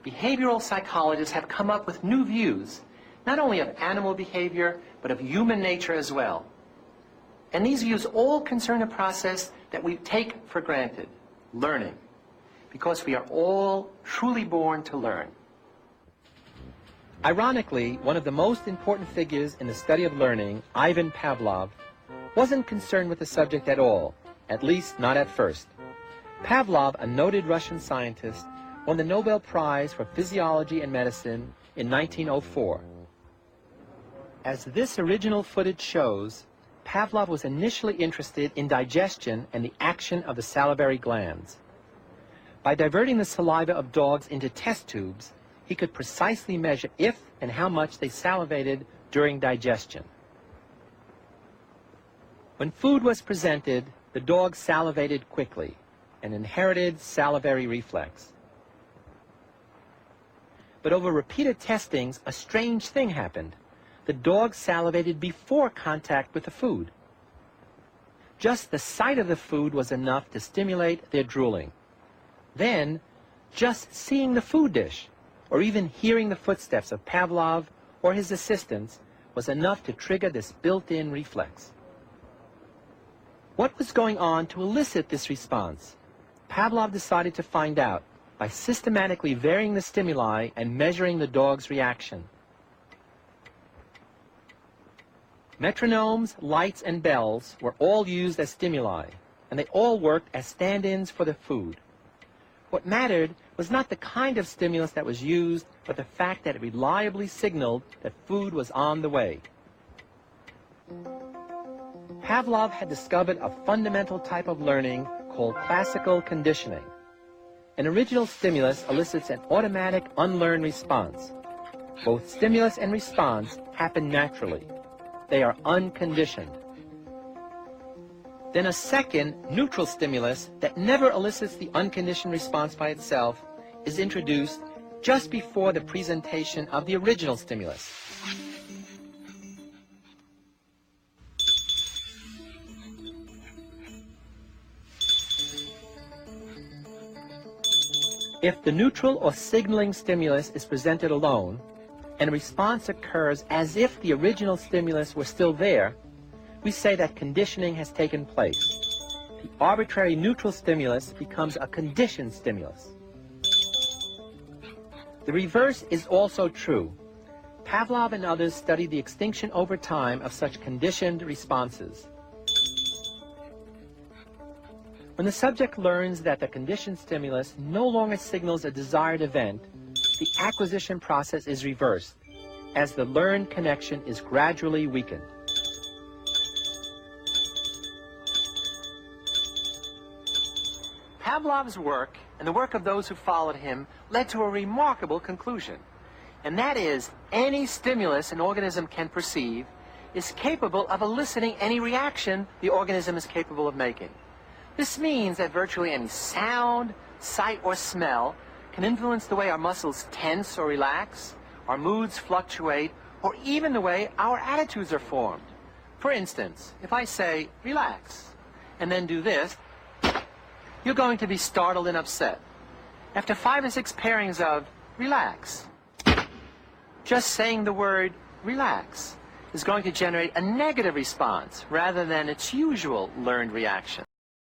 behavioral psychologists have come up with new views, not only of animal behavior, but of human nature as well. And these views all concern a process that we take for granted, learning, because we are all truly born to learn. Ironically, one of the most important figures in the study of learning, Ivan Pavlov, wasn't concerned with the subject at all, at least not at first. Pavlov, a noted Russian scientist, won the Nobel Prize for Physiology and Medicine in 1904. As this original footage shows, Pavlov was initially interested in digestion and the action of the salivary glands. By diverting the saliva of dogs into test tubes, he could precisely measure if and how much they salivated during digestion. When food was presented, the dog salivated quickly, an inherited salivary reflex. But over repeated testings, a strange thing happened. The dog salivated before contact with the food. Just the sight of the food was enough to stimulate their drooling. Then, just seeing the food dish, or even hearing the footsteps of Pavlov or his assistants, was enough to trigger this built-in reflex. What was going on to elicit this response? Pavlov decided to find out by systematically varying the stimuli and measuring the dog's reaction. Metronomes, lights, and bells were all used as stimuli, and they all worked as stand-ins for the food. What mattered was not the kind of stimulus that was used, but the fact that it reliably signaled that food was on the way. Pavlov had discovered a fundamental type of learning called classical conditioning. An original stimulus elicits an automatic, unlearned response. Both stimulus and response happen naturally. They are unconditioned. Then a second, neutral stimulus that never elicits the unconditioned response by itself is introduced just before the presentation of the original stimulus. If the neutral or signaling stimulus is presented alone, and a response occurs as if the original stimulus were still there, we say that conditioning has taken place. The arbitrary neutral stimulus becomes a conditioned stimulus. The reverse is also true. Pavlov and others studied the extinction over time of such conditioned responses. When the subject learns that the conditioned stimulus no longer signals a desired event, the acquisition process is reversed, as the learned connection is gradually weakened. Pavlov's work, and the work of those who followed him, led to a remarkable conclusion, and that is, any stimulus an organism can perceive is capable of eliciting any reaction the organism is capable of making. This means that virtually any sound, sight, or smell can influence the way our muscles tense or relax, our moods fluctuate, or even the way our attitudes are formed. For instance, if I say, relax, and then do this, you're going to be startled and upset. After 5 or 6 pairings of relax, just saying the word relax is going to generate a negative response rather than its usual learned reaction.